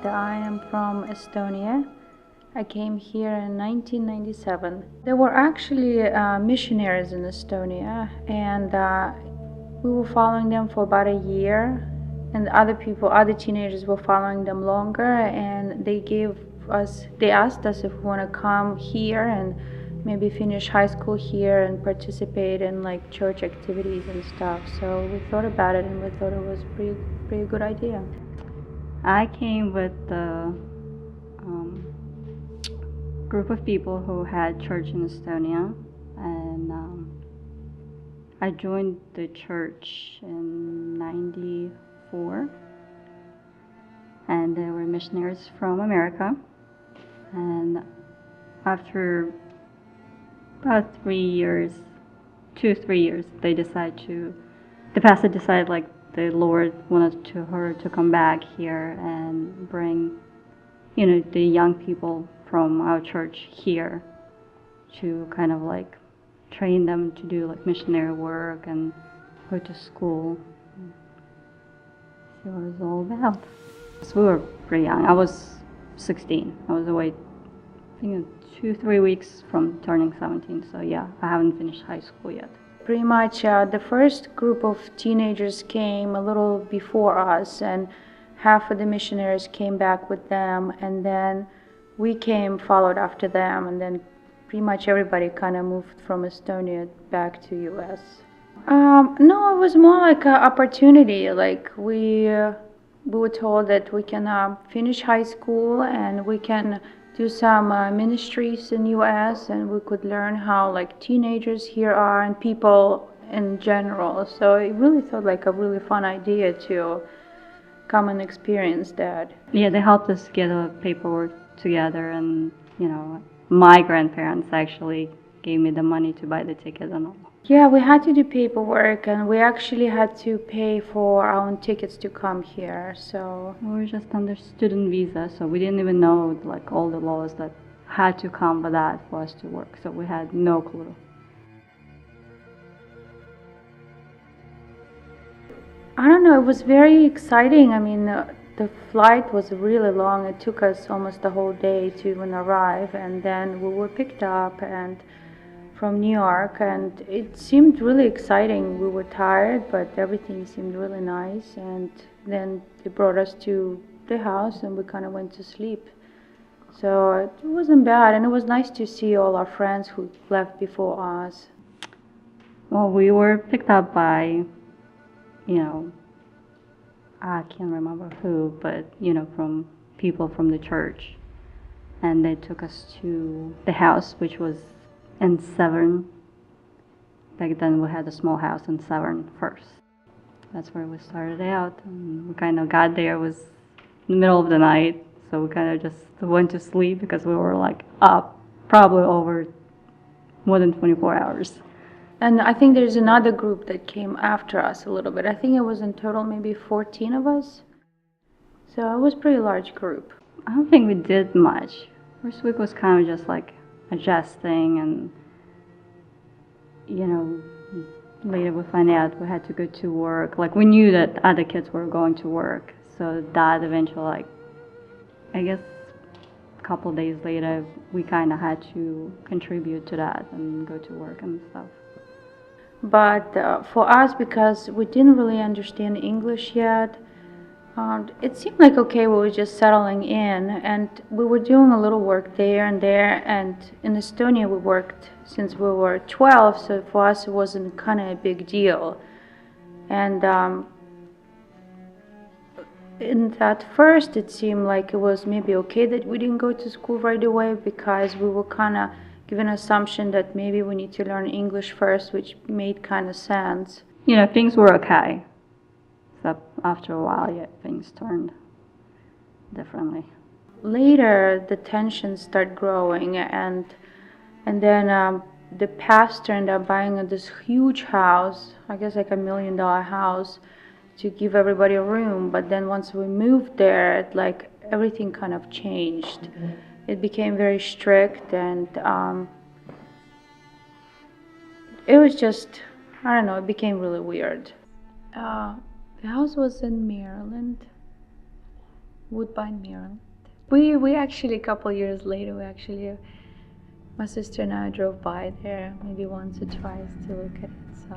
I am from Estonia. I came here in 1997. There were actually missionaries in Estonia, and we were following them for about a year, and other teenagers were following them longer, and they asked us if we want to come here and maybe finish high school here and participate in like church activities and stuff. So we thought about it, and we thought it was pretty good idea. I came with a group of people who had church in Estonia, and I joined the church in '94, and there were missionaries from America, and after about 3 years, 2-3 years, the pastor decided like the Lord wanted her to come back here and bring, the young people from our church here to kind of like train them to do like missionary work and go to school. See what it was all about. So we were pretty young. I was 16. I was away, I think, 2-3 weeks from turning 17. So yeah, I haven't finished high school yet. Pretty much the first group of teenagers came a little before us, and half of the missionaries came back with them, and then we followed after them, and then pretty much everybody kind of moved from Estonia back to US. No, it was more like an opportunity. Like we were told that we can finish high school and we can do some ministries in US, and we could learn how like teenagers here are and people in general. So it really felt like a really fun idea to come and experience that. Yeah, they helped us get the paperwork together, and my grandparents actually gave me the money to buy the ticket and all. Yeah, we had to do paperwork, and we actually had to pay for our own tickets to come here. So we were just under student visa, so we didn't even know like all the laws that had to come with that for us to work. So we had no clue. I don't know, it was very exciting. I mean, the flight was really long. It took us almost the whole day to even arrive, and then we were picked up and from New York, and it seemed really exciting. We were tired, but everything seemed really nice, and then they brought us to the house and we kind of went to sleep. So it wasn't bad, and it was nice to see all our friends who left before us. Well, we were picked up by, I can't remember who, but, from people from the church. And they took us to the house, which was in Severn. Back then we had a small house in Severn first. That's where we started out. And we kind of got there, it was in the middle of the night. So we kind of just went to sleep because we were like up probably over more than 24 hours. And I think there's another group that came after us a little bit. I think it was in total maybe 14 of us. So it was a pretty large group. I don't think we did much. First week was kind of just like adjusting, and later we find out we had to go to work. Like we knew that other kids were going to work, so that eventually, I guess a couple of days later, we kind of had to contribute to that and go to work and stuff. But for us, because we didn't really understand English yet, it seemed like okay, we were just settling in, and we were doing a little work there and there. And in Estonia we worked since we were 12, so for us it wasn't kind of a big deal. And at first it seemed like it was maybe okay that we didn't go to school right away, because we were kind of given an assumption that maybe we need to learn English first, which made kind of sense. Things were okay. Except after a while, yeah, things turned differently. Later, the tensions start growing, and then the pastor ended up buying this huge house, I guess like $1 million house, to give everybody a room. But then once we moved there, like everything kind of changed. Mm-hmm. It became very strict, and it was just, I don't know, it became really weird. The house was in Maryland, Woodbine, Maryland. We actually, a couple years later, my sister and I drove by there maybe once or twice to look at it. So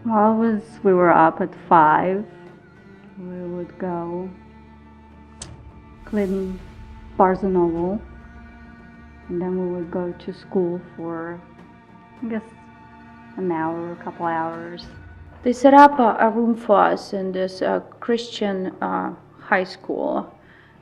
Well, we were up at 5. We would go clean Barnes and Noble, and then we would go to school for, I guess, an hour, a couple hours. they set up a room for us in this Christian high school,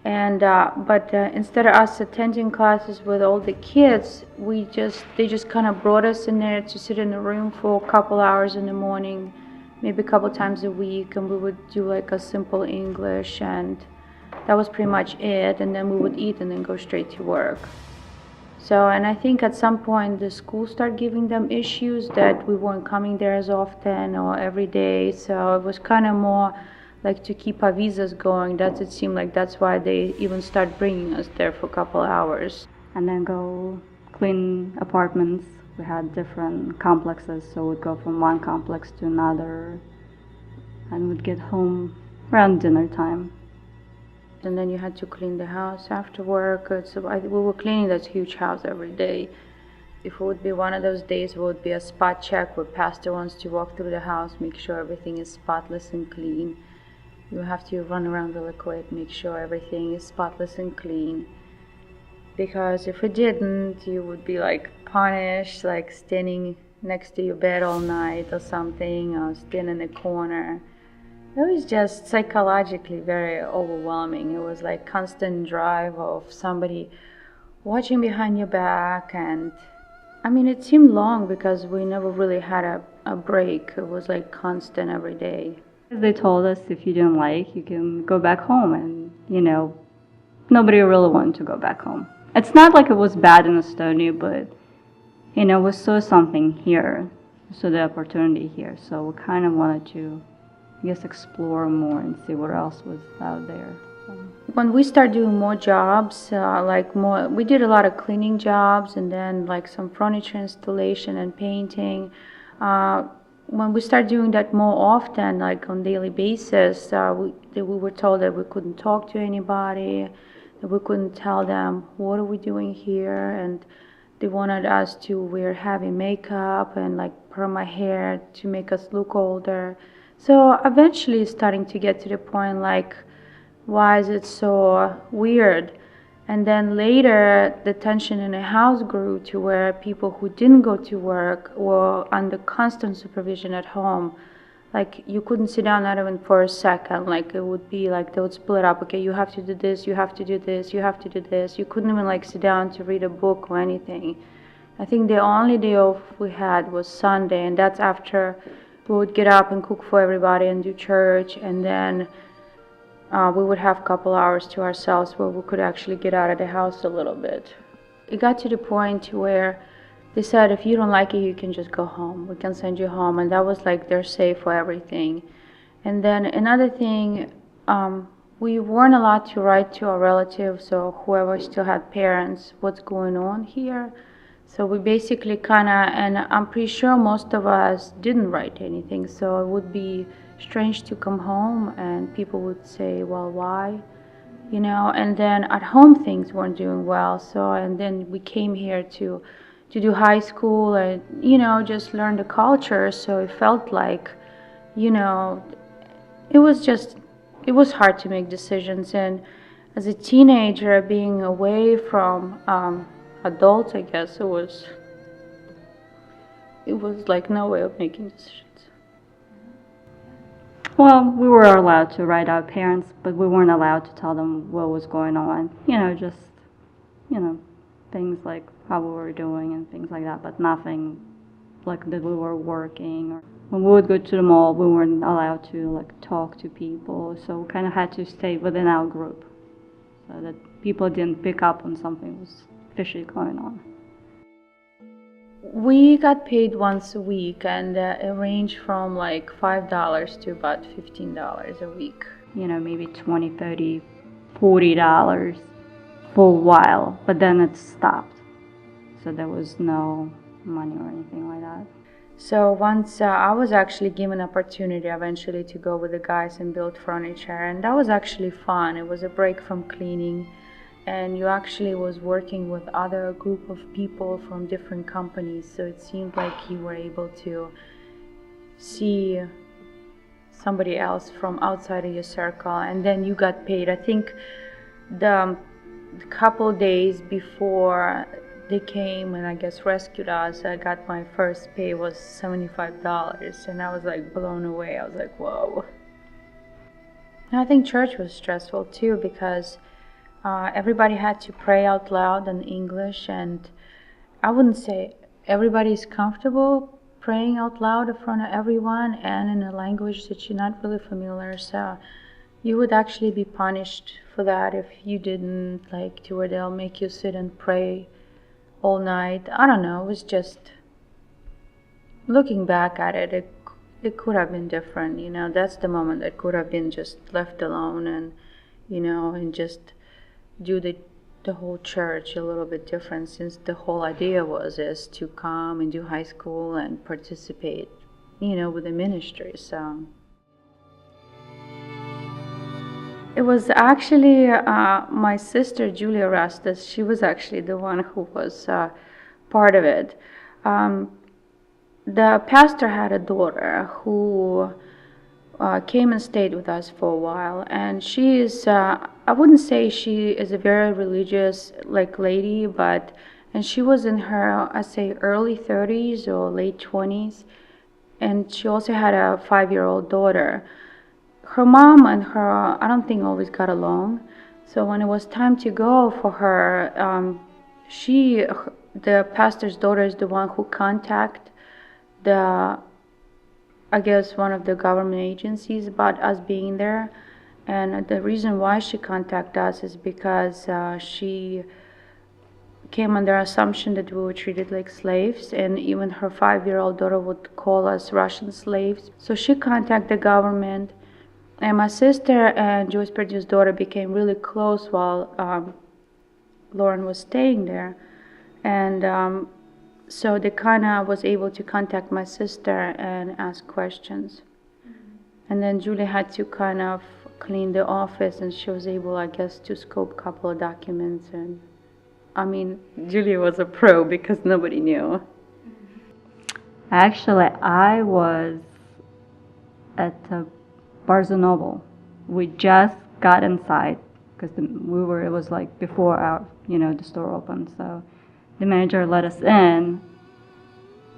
and but instead of us attending classes with all the kids, they just kind of brought us in there to sit in the room for a couple hours in the morning, maybe a couple times a week, and we would do like a simple English, and that was pretty much it. And then we would eat and then go straight to work. So, and I think at some point the school started giving them issues that we weren't coming there as often or every day. So it was kind of more like to keep our visas going. It seemed like that's why they even started bringing us there for a couple hours. And then go clean apartments. We had different complexes, so we'd go from one complex to another, and we'd get home around dinner time. And then you had to clean the house after work. We were cleaning this huge house every day. If it would be one of those days, it would be a spot check where pastor wants to walk through the house, make sure everything is spotless and clean. You have to run around really quick, make sure everything is spotless and clean. Because if it didn't, you would be like punished, like standing next to your bed all night or something, or standing in the corner. It was just psychologically very overwhelming. It was like constant drive of somebody watching behind your back, and I mean it seemed long because we never really had a break. It was like constant every day. They told us if you didn't like, you can go back home, and nobody really wanted to go back home. It's not like it was bad in Estonia, but we saw something here, so the opportunity here, so we kind of wanted to, I guess, explore more and see what else was out there. When we started doing more jobs, we did a lot of cleaning jobs and then like some furniture installation and painting. When we started doing that more often, like on daily basis, we were told that we couldn't talk to anybody, that we couldn't tell them what are we doing here, and they wanted us to wear heavy makeup and like perm my hair to make us look older. So eventually it's starting to get to the point like, why is it so weird? And then later the tension in the house grew to where people who didn't go to work were under constant supervision at home. Like you couldn't sit down not even for a second. Like it would be like they would split up. Okay, you have to do this, you have to do this, you have to do this. You couldn't even like sit down to read a book or anything. I think the only day off we had was Sunday, and that's after we would get up and cook for everybody and do church, and then we would have a couple hours to ourselves where we could actually get out of the house a little bit. It got to the point where they said, if you don't like it, you can just go home. We can send you home. And that was like their say for everything. And then another thing, we weren't allowed to write to our relatives or whoever still had parents what's going on here. So we basically and I'm pretty sure most of us didn't write anything. So it would be strange to come home and people would say, well, why? And then at home things weren't doing well. So, and then we came here to do high school and, just learn the culture. So it felt like, it was hard to make decisions. And as a teenager, being away from adults, I guess it was like no way of making decisions. Well, we were allowed to write our parents, but we weren't allowed to tell them what was going on. Just things like how we were doing and things like that, but nothing like that we were working. Or when we would go to the mall, we weren't allowed to like talk to people, so we kind of had to stay within our group so that people didn't pick up on something was fishy going on. We got paid once a week, and it ranged from like $5 to about $15 a week. Maybe $20, $30, $40 for a while, but then it stopped. So there was no money or anything like that. So once I was actually given opportunity eventually to go with the guys and build furniture, and that was actually fun. It was a break from cleaning, and you actually was working with other group of people from different companies, so it seemed like you were able to see somebody else from outside of your circle, and then you got paid. I think the couple days before they came and I guess rescued us, I got my first pay was $75, and I was like blown away. I was like, whoa. And I think church was stressful too, because everybody had to pray out loud in English, and I wouldn't say everybody's comfortable praying out loud in front of everyone and in a language that you're not really familiar. So you would actually be punished for that if you didn't, like, to where they'll make you sit and pray all night. I don't know, it was just, looking back at it, it could have been different, you know. That's the moment that could have been just left alone, and, you know, and just do the whole church a little bit different, since the whole idea is to come and do high school and participate, you know, with the ministry. So it was actually my sister Julia Rastas. She was actually the one who was part of it. The pastor had a daughter who came and stayed with us for a while, and she is, I wouldn't say she is a very religious like lady, but, and she was in her, I say, early 30s or late 20s, and she also had a 5-year-old daughter. Her mom and her, I don't think, always got along, so when it was time to go for her, the pastor's daughter is the one who contacted I guess one of the government agencies about us being there. And the reason why she contacted us is because she came under assumption that we were treated like slaves, and even her 5-year-old daughter would call us Russian slaves. So she contacted the government, and my sister and Joyce Perdue's daughter became really close while Lauren was staying there. And so they kind of was able to contact my sister and ask questions. And then Julie had to kind of clean the office, and she was able, I guess, to scope a couple of documents. And I mean, Julie was a pro because nobody knew. Actually, I was at Barnes & Noble. We just got inside because it was like before our, the store opened. So the manager let us in,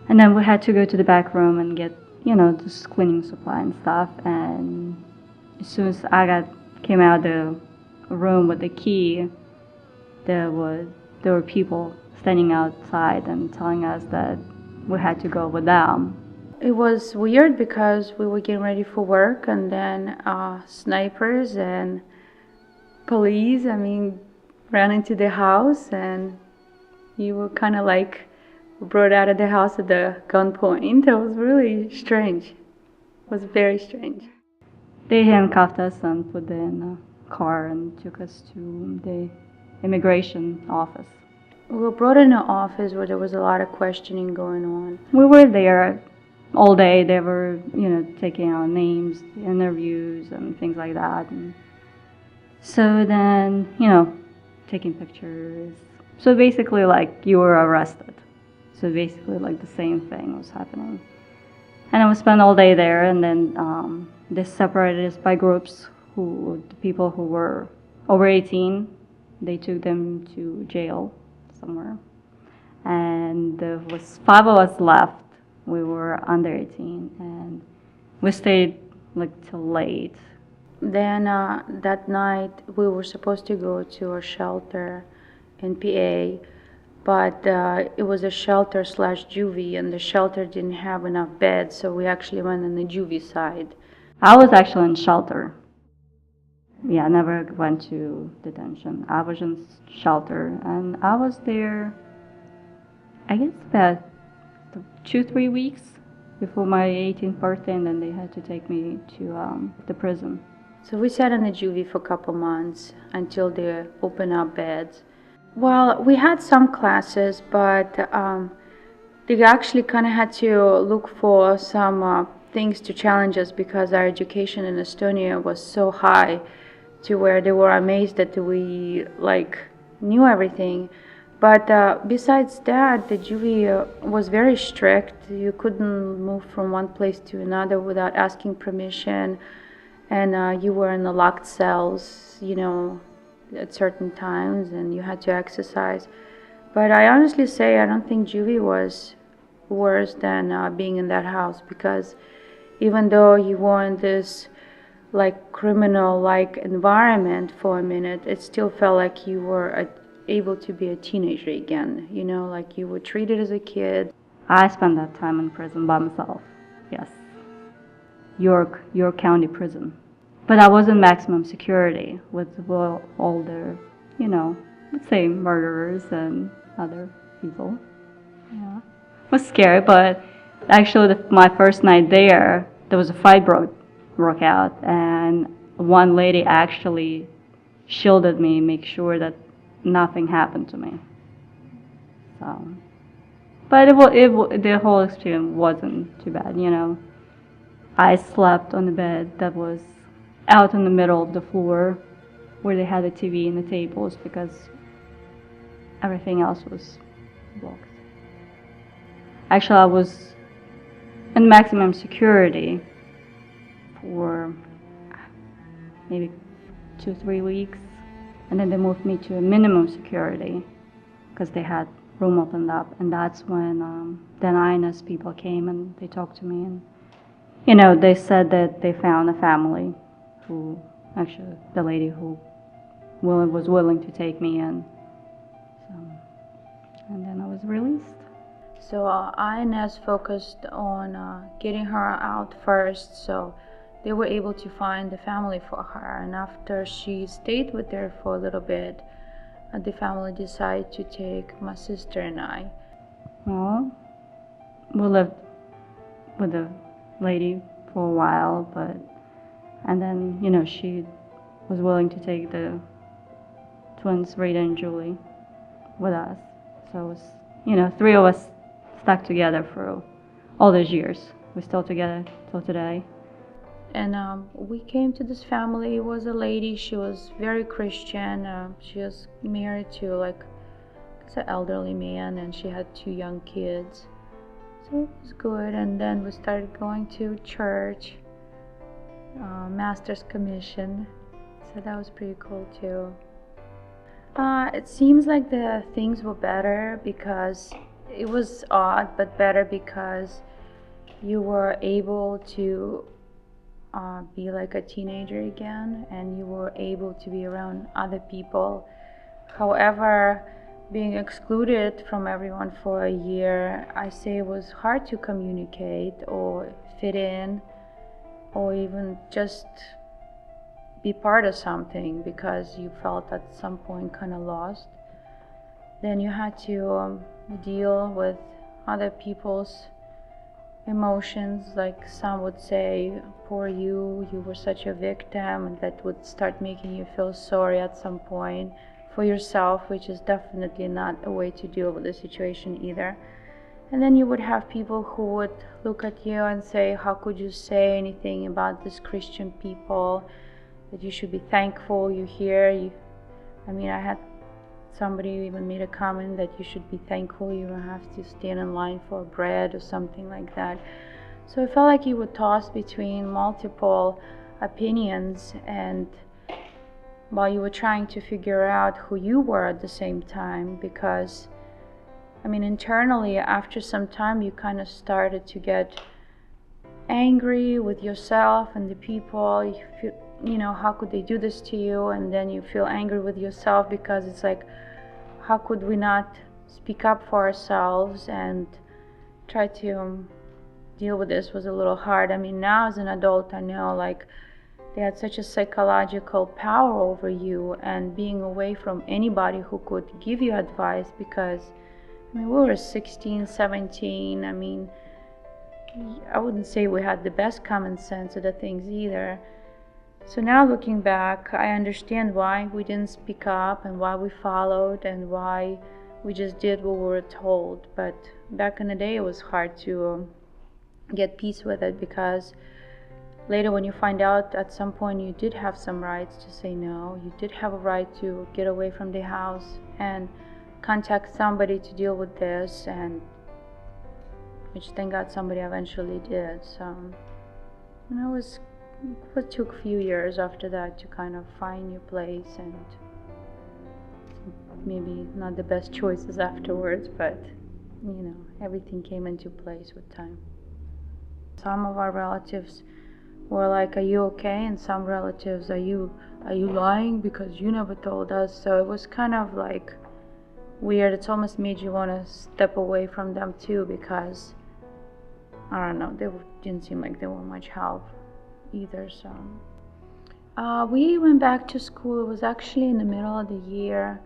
and then we had to go to the back room and get, this cleaning supply and stuff. And as soon as I came out of the room with the key, there were people standing outside and telling us that we had to go with them. It was weird because we were getting ready for work, and then snipers and police, ran into the house, and you were kind of like brought out of the house at the gunpoint. It was really strange. It was very strange. They handcuffed us and put in a car and took us to the immigration office. We were brought in an office where there was a lot of questioning going on. We were there all day. They were, taking our names, interviews, and things like that. And so then, taking pictures. So basically, like, you were arrested. So basically, like, the same thing was happening. And I would spend all day there, and then they separated us by groups. The people who were over 18, they took them to jail somewhere. And there was 5 of us left. We were under 18, and we stayed like till late. Then that night we were supposed to go to a shelter in PA, but it was a shelter / juvie, and the shelter didn't have enough beds, so we actually went on the juvie side. I was actually in shelter. Yeah, I never went to detention. I was in shelter, and I was there, I guess, about 2-3 weeks before my 18th birthday, and then they had to take me to the prison. So we sat in the juvie for a couple months until they opened up beds. Well, we had some classes, but they actually kind of had to look for some things to challenge us because our education in Estonia was so high to where they were amazed that we like knew everything. But besides that, the juvie was very strict. You couldn't move from one place to another without asking permission, and you were in the locked cells, at certain times, and you had to exercise. But I honestly say I don't think juvie was worse than being in that house, because even though you were in this like criminal-like environment for a minute, it still felt like you were able to be a teenager again. Like you were treated as a kid. I spent that time in prison by myself. Yes, York County Prison. But I was in maximum security with all the, let's say murderers and other people. Yeah, it was scary, but actually my first night there was a fight broke out, and one lady actually shielded me, make sure that nothing happened to me. So, but the whole experience wasn't too bad, I slept on the bed that was out in the middle of the floor where they had the TV and the tables, because everything else was blocked. Actually, I was in maximum security for maybe 2-3 weeks, and then they moved me to a minimum security because they had room opened up, and that's when the INS people came and they talked to me, and they said that they found a family who, actually the lady who was willing to take me in, so, and then I was released. So INS focused on getting her out first, so they were able to find a family for her. And after she stayed with her for a little bit, the family decided to take my sister and I. Well, we lived with the lady for a while, and then she was willing to take the twins, Rita and Julie, with us. So it was, 3 of us stuck together for all those years. We're still together till today. And we came to this family. It was a lady. She was very Christian. She was married to like an elderly man, and she had 2 young kids. So it was good. And then we started going to church, Master's Commission. So that was pretty cool too. It seems like the things were better because it was odd, but better because you were able to be like a teenager again, and you were able to be around other people. However, being excluded from everyone for a year, I say it was hard to communicate or fit in or even just be part of something, because you felt at some point kind of lost. Then you had to deal with other people's emotions, like some would say, poor you were such a victim, and that would start making you feel sorry at some point for yourself, which is definitely not a way to deal with the situation either. And then you would have people who would look at you and say, how could you say anything about these Christian people, that you should be thankful you're here. I had somebody even made a comment that you should be thankful you don't have to stand in line for bread or something like that. So it felt like you were tossed between multiple opinions, and while you were trying to figure out who you were at the same time, because internally after some time you kind of started to get angry with yourself and the people. You feel, how could they do this to you? And then you feel angry with yourself because it's like, how could we not speak up for ourselves and try to deal with this? Was a little hard. Now as an adult, I know like they had such a psychological power over you, and being away from anybody who could give you advice, because we were 16, 17. I wouldn't say we had the best common sense of the things either. So now looking back, I understand why we didn't speak up and why we followed and why we just did what we were told. But back in the day, it was hard to get peace with it, because later when you find out at some point you did have some rights to say no, you did have a right to get away from the house and contact somebody to deal with this, and which thank God somebody eventually did. So it took a few years after that to kind of find your place, and maybe not the best choices afterwards, but everything came into place with time. Some of our relatives were like, "Are you okay?" And some relatives, "Are you lying because you never told us?" So it was kind of like weird. It's almost made you want to step away from them too, because I don't know, they didn't seem like they were much help either. So we went back to school. It was actually in the middle of the year.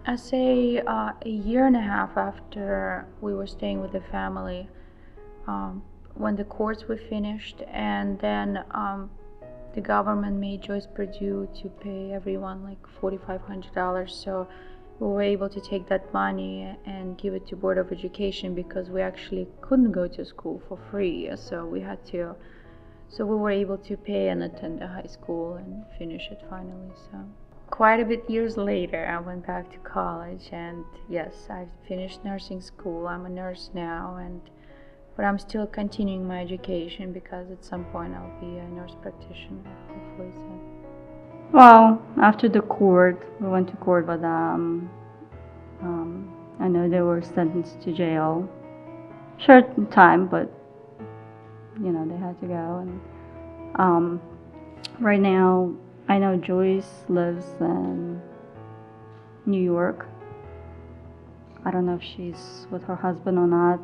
I say a year and a half after we were staying with the family, when the courts were finished, and then the government made Joyce Purdue to pay everyone like $4,500. So we were able to take that money and give it to Board of Education, because we actually couldn't go to school for free. So we were able to pay and attend the high school and finish it finally. So quite a bit years later, I went back to college, and yes, I finished nursing school. I'm a nurse now, but I'm still continuing my education, because at some point I'll be a nurse practitioner, hopefully. So. Well, after the court, we went to court, but I know they were sentenced to jail. Short time, but they had to go. And right now, I know Joyce lives in New York. I don't know if she's with her husband or not,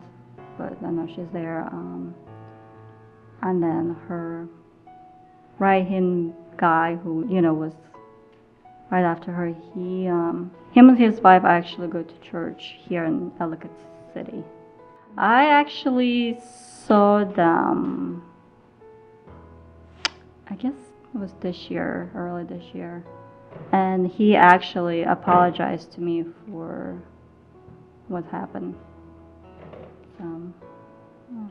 but I know she's there. And then her right-hand guy, who was right after her, him and his wife actually go to church here in Ellicott City. I actually saw them, I guess it was early this year, and he actually apologized to me for what happened. So, yeah.